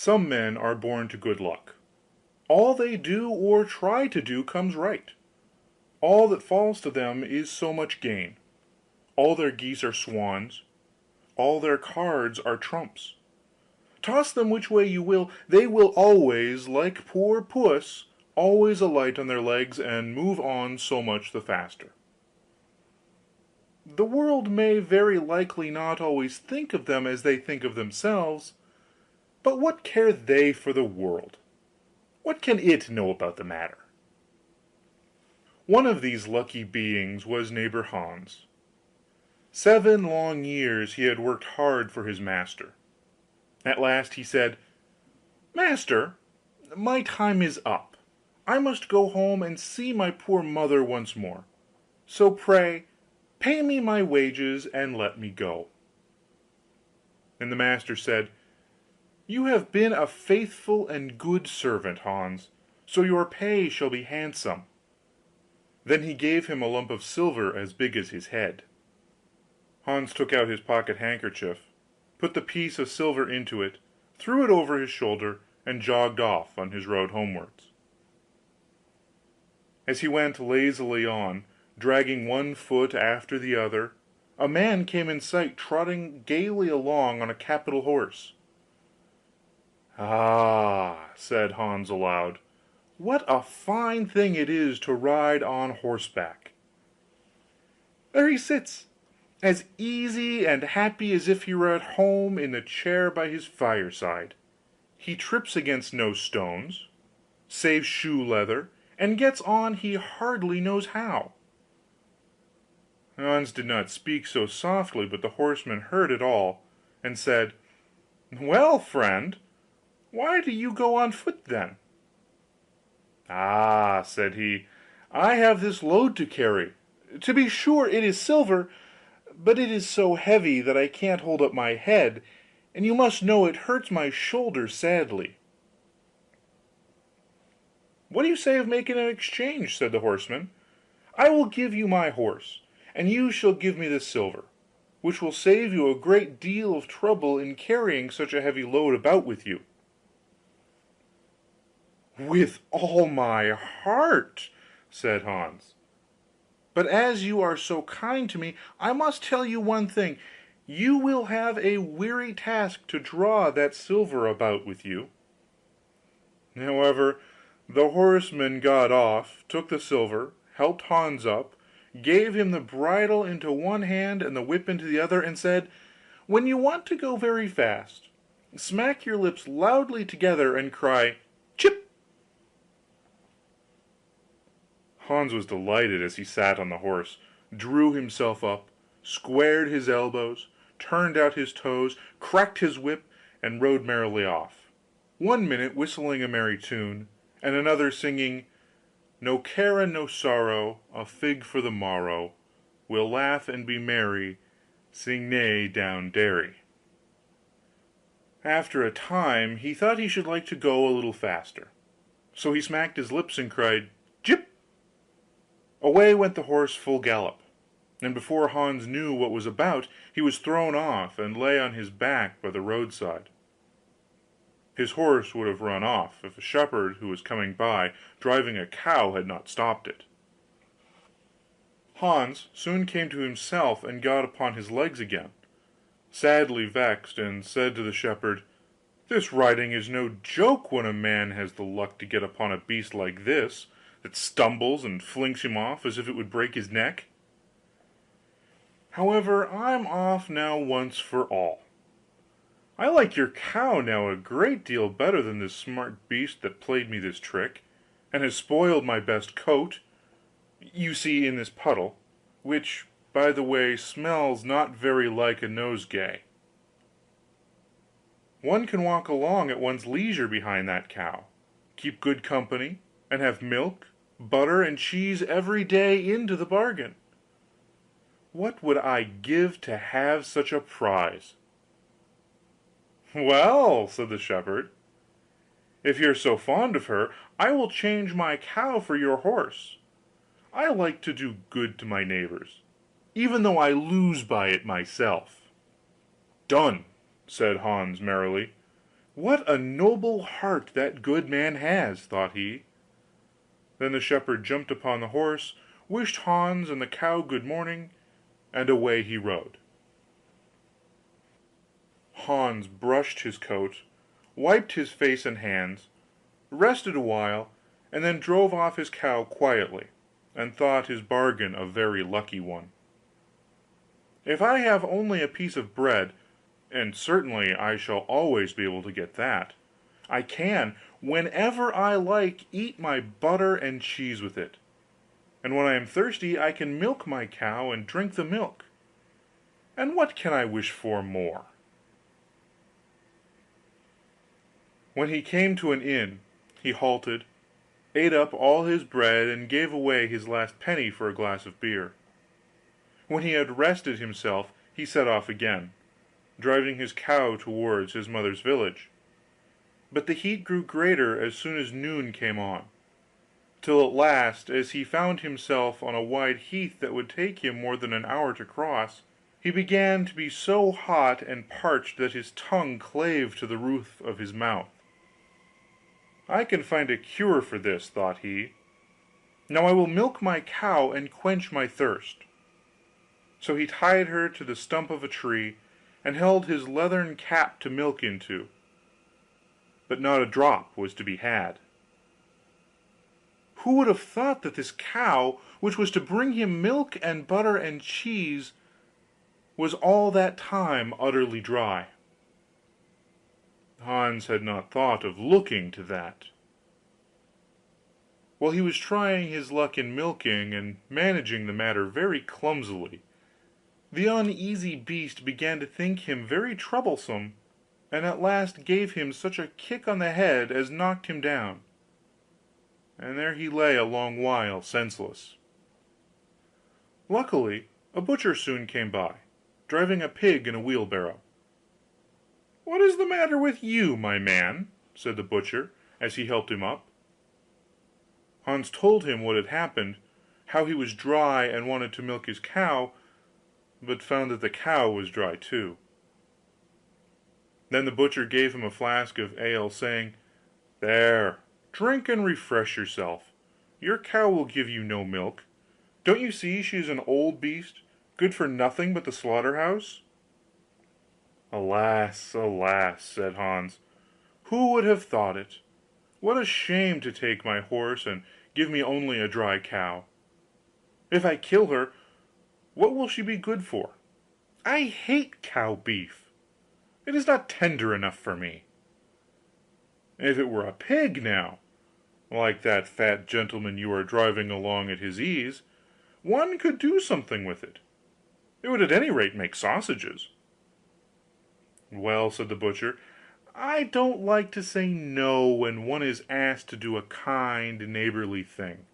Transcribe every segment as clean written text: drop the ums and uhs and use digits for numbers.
Some men are born to good luck. All they do or try to do comes right. All that falls to them is so much gain. All their geese are swans, all their cards are trumps. Toss them which way you will, they will always, like poor puss, always alight on their legs and move on so much the faster. The world may very likely not always think of them as they think of themselves, but what care they for the world? What can it know about the matter? One of these lucky beings was neighbor Hans. 7 long years he had worked hard for his master. At last he said: "Master, my time is up. I must go home and see my poor mother once more. So pray pay me my wages and let me go." And the master said: "You have been a faithful and good servant, Hans, so your pay shall be handsome." Then he gave him a lump of silver as big as his head. Hans took out his pocket handkerchief, put the piece of silver into it, threw it over his shoulder, and jogged off on his road homewards. As he went lazily on, dragging one foot after the other, a man came in sight trotting gaily along on a capital horse. "Ah," said Hans aloud, "what a fine thing it is to ride on horseback! There he sits, as easy and happy as if he were at home in the chair by his fireside. He trips against no stones, saves shoe leather, and gets on he hardly knows how." Hans did not speak so softly but the horseman heard it all, and said: "Well, friend, why do you go on foot, then?" "Ah," said he, "I have this load to carry. To be sure it is silver, but it is so heavy that I can't hold up my head, and you must know it hurts my shoulder sadly." "What do you say of making an exchange?" said the horseman. "I will give you my horse, and you shall give me this silver, which will save you a great deal of trouble in carrying such a heavy load about with you." "With all my heart," said Hans; "but as you are so kind to me, I must tell you one thing: you will have a weary task to draw that silver about with you." However, the horseman got off, took the silver, helped Hans up, gave him the bridle into one hand and the whip into the other, and said: "When you want to go very fast, smack your lips loudly together and cry 'Chip!'" Hans was delighted as he sat on the horse, drew himself up, squared his elbows, turned out his toes, cracked his whip, and rode merrily off, one minute whistling a merry tune, and another singing: "No care and no sorrow, a fig for the morrow, We'll laugh and be merry, sing neigh down derry." After a time he thought he should like to go a little faster, so he smacked his lips and cried "Jip!" Away went the horse full gallop, and before Hans knew what was about he was thrown off, and lay on his back by the roadside. His horse would have run off, if a shepherd who was coming by, driving a cow, had not stopped it. Hans soon came to himself and got upon his legs again, sadly vexed, and said to the shepherd: "This riding is no joke when a man has the luck to get upon a beast like this, that stumbles and flings him off as if it would break his neck. However, I'm off now once for all. I like your cow now a great deal better than this smart beast that played me this trick, and has spoiled my best coat, you see in this puddle, which, by the way, smells not very like a nosegay. One can walk along at one's leisure behind that cow, keep good company, and have milk, butter, and cheese every day into the bargain. What would I give to have such a prize?" "Well," said the shepherd, "if you are so fond of her, I will change my cow for your horse. I like to do good to my neighbours, even though I lose by it myself." "Done!" said Hans merrily. What a noble heart that good man has, thought he. Then the shepherd jumped upon the horse, wished Hans and the cow good morning, and away he rode. Hans brushed his coat, wiped his face and hands, rested awhile, and then drove off his cow quietly, and thought his bargain a very lucky one. If I have only a piece of bread, and certainly I shall always be able to get that, I can, whenever I like, eat my butter and cheese with it, and when I am thirsty I can milk my cow and drink the milk, and what can I wish for more? When he came to an inn, he halted, ate up all his bread, and gave away his last penny for a glass of beer. When he had rested himself he set off again, driving his cow towards his mother's village. But the heat grew greater as soon as noon came on, till at last, as he found himself on a wide heath that would take him more than an hour to cross, he began to be so hot and parched that his tongue clave to the roof of his mouth. I can find a cure for this, thought he. Now I will milk my cow and quench my thirst. So he tied her to the stump of a tree, and held his leathern cap to milk into, but not a drop was to be had. Who would have thought that this cow, which was to bring him milk and butter and cheese, was all that time utterly dry? Hans had not thought of looking to that. While he was trying his luck in milking, and managing the matter very clumsily, the uneasy beast began to think him very troublesome, and at last gave him such a kick on the head as knocked him down, and there he lay a long while senseless. Luckily a butcher soon came by, driving a pig in a wheelbarrow. 'What is the matter with you, my man?' said the butcher, as he helped him up. Hans told him what had happened, how he was dry and wanted to milk his cow, but found that the cow was dry too. Then the butcher gave him a flask of ale, saying, 'There, drink and refresh yourself. Your cow will give you no milk. Don't you see she is an old beast, good for nothing but the slaughter house?' 'Alas, alas!' said Hans, 'who would have thought it? What a shame to take my horse and give me only a dry cow! If I kill her, what will she be good for? I hate cow beef; it is not tender enough for me. If it were a pig, now, like that fat gentleman you are driving along at his ease, one could do something with it; it would at any rate make sausages.' 'Well,' said the butcher, 'I don't like to say no when one is asked to do a kind neighbourly thing.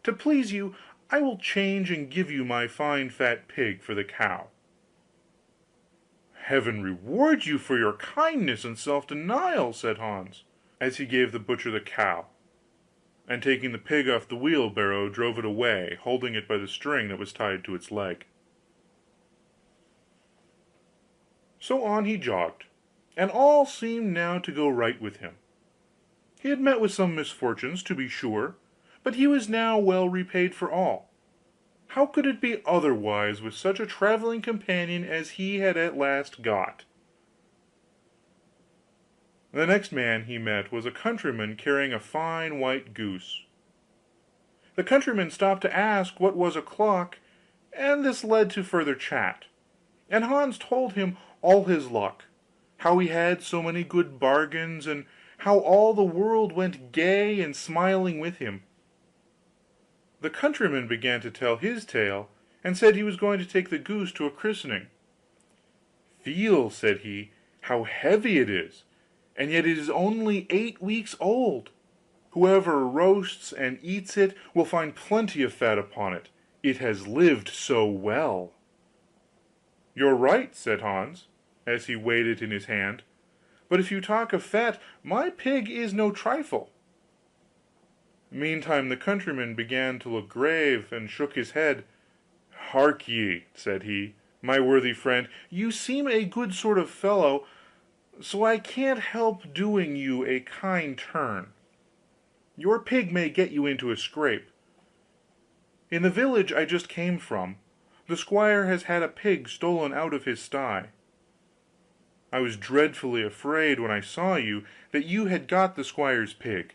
To please you, I will change and give you my fine fat pig for the cow.' 'Heaven reward you for your kindness and self denial!' said Hans, as he gave the butcher the cow, and taking the pig off the wheelbarrow drove it away, holding it by the string that was tied to its leg. So on he jogged, and all seemed now to go right with him. He had met with some misfortunes, to be sure, but he was now well repaid for all. How could it be otherwise with such a travelling companion as he had at last got? The next man he met was a countryman carrying a fine white goose. The countryman stopped to ask what was o'clock, and this led to further chat, and Hans told him all his luck, how he had so many good bargains, and how all the world went gay and smiling with him. The countryman began to tell his tale, and said he was going to take the goose to a christening. 'Feel,' said he, 'how heavy it is, and yet it is only 8 weeks old. Whoever roasts and eats it will find plenty of fat upon it, it has lived so well.' 'You're right,' said Hans, as he weighed it in his hand; 'but if you talk of fat, my pig is no trifle.' Meantime the countryman began to look grave, and shook his head. 'Hark ye,' said he, 'my worthy friend, you seem a good sort of fellow, so I can't help doing you a kind turn. Your pig may get you into a scrape. In the village I just came from, the squire has had a pig stolen out of his sty. I was dreadfully afraid, when I saw you, that you had got the squire's pig.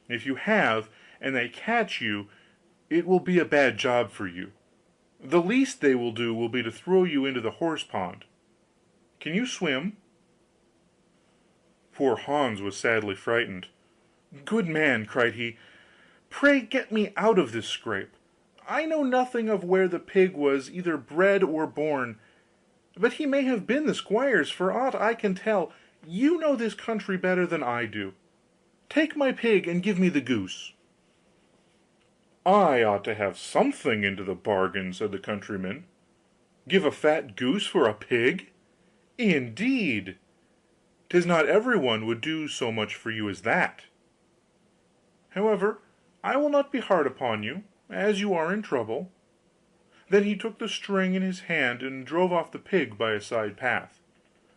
If you have, and they catch you, it will be a bad job for you. The least they will do will be to throw you into the horse pond. Can you swim?" Poor Hans was sadly frightened. "Good man," cried he, "pray get me out of this scrape. I know nothing of where the pig was either bred or born, but he may have been the squire's for aught I can tell. You know this country better than I do. Take my pig and give me the goose." "I ought to have something into the bargain," said the countryman. "Give a fat goose for a pig? Indeed! 'Tis not every one would do so much for you as that. However, I will not be hard upon you, as you are in trouble." Then he took the string in his hand and drove off the pig by a side path,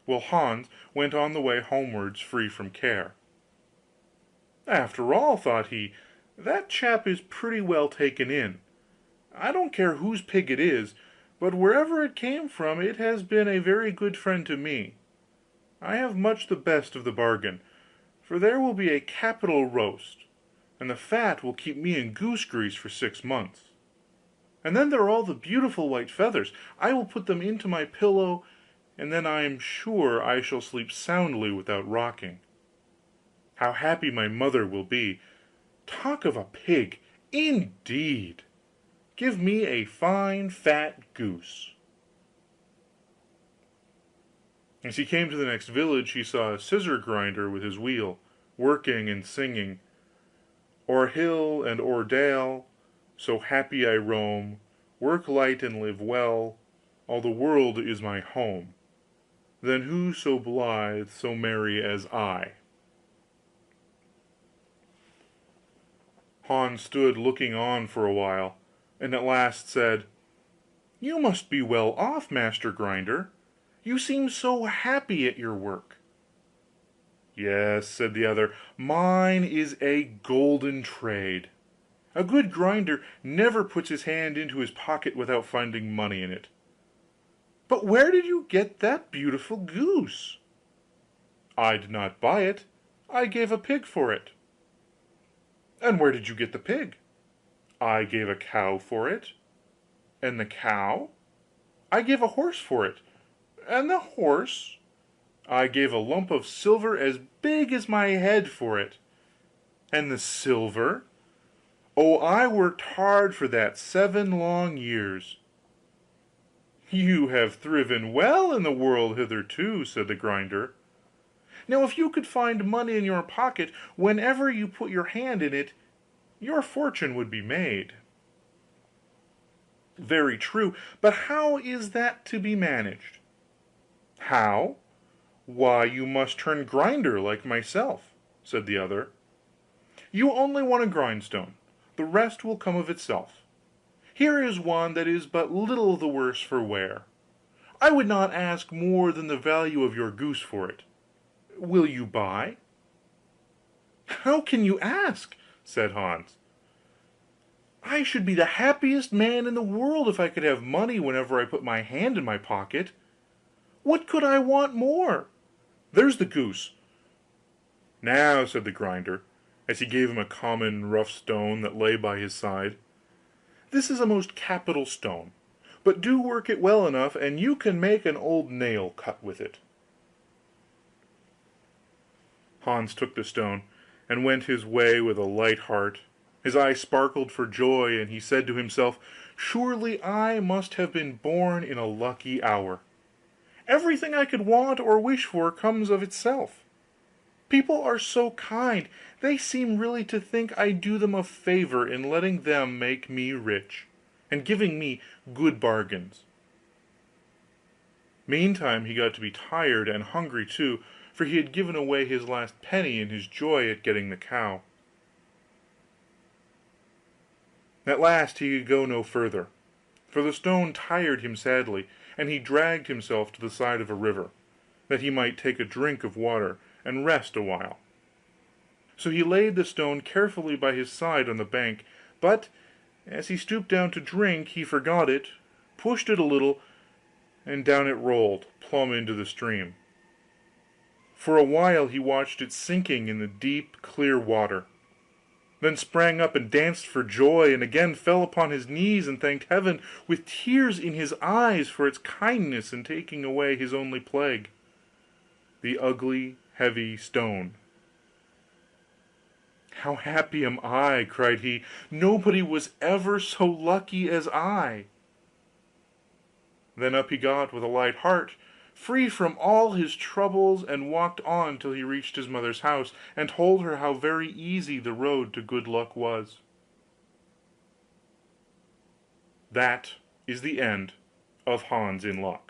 while Hans went on the way homewards free from care. "After all," thought he, "that chap is pretty well taken in. I don't care whose pig it is, but wherever it came from it has been a very good friend to me. I have much the best of the bargain, for there will be a capital roast, and the fat will keep me in goose grease for 6 months. And then there are all the beautiful white feathers. I will put them into my pillow, and then I am sure I shall sleep soundly without rocking. How happy my mother will be! Talk of a pig, indeed! Give me a fine fat goose." As he came to the next village he saw a scissor grinder with his wheel, working and singing: "O'er hill and o'er dale, so happy I roam, Work light and live well, all the world is my home, Then who so blithe, so merry as I?" Hans stood looking on for a while, and at last said: "You must be well off, master grinder, you seem so happy at your work." "Yes," said the other, "mine is a golden trade. A good grinder never puts his hand into his pocket without finding money in it. But where did you get that beautiful goose?" "I did not buy it, I gave a pig for it." "And where did you get the pig?" "I gave a cow for it." "And the cow?" "I gave a horse for it." "And the horse?" "I gave a lump of silver as big as my head for it." "And the silver?" "Oh, I worked hard for that 7 long years." "You have thriven well in the world hitherto," said the grinder. "Now if you could find money in your pocket whenever you put your hand in it, your fortune would be made." "Very true, but how is that to be managed?" "How? Why, you must turn grinder, like myself," said the other. "You only want a grindstone, the rest will come of itself. Here is one that is but little the worse for wear. I would not ask more than the value of your goose for it. Will you buy?" "How can you ask?" said Hans. "I should be the happiest man in the world if I could have money whenever I put my hand in my pocket. What could I want more? There's the goose." "Now," said the grinder, as he gave him a common rough stone that lay by his side, "this is a most capital stone, but do work it well enough and you can make an old nail cut with it." Hans took the stone, and went his way with a light heart. His eyes sparkled for joy, and he said to himself, "Surely I must have been born in a lucky hour. Everything I could want or wish for comes of itself. People are so kind, they seem really to think I do them a favour in letting them make me rich, and giving me good bargains." Meantime he got to be tired, and hungry too, for he had given away his last penny in his joy at getting the cow. At last he could go no further, for the stone tired him sadly, and he dragged himself to the side of a river. that he might take a drink of water and rest awhile. So he laid the stone carefully by his side on the bank, but as he stooped down to drink he forgot it, pushed it a little, and down it rolled, plumb into the stream. For a while he watched it sinking in the deep clear water, then sprang up and danced for joy, and again fell upon his knees and thanked Heaven, with tears in his eyes, for its kindness in taking away his only plague, the ugly heavy stone. "How happy am I!" cried he. "Nobody was ever so lucky as I." Then up he got with a light heart, free from all his troubles, and walked on till he reached his mother's house, and told her how very easy the road to good luck was. That is the end of Hans in Luck.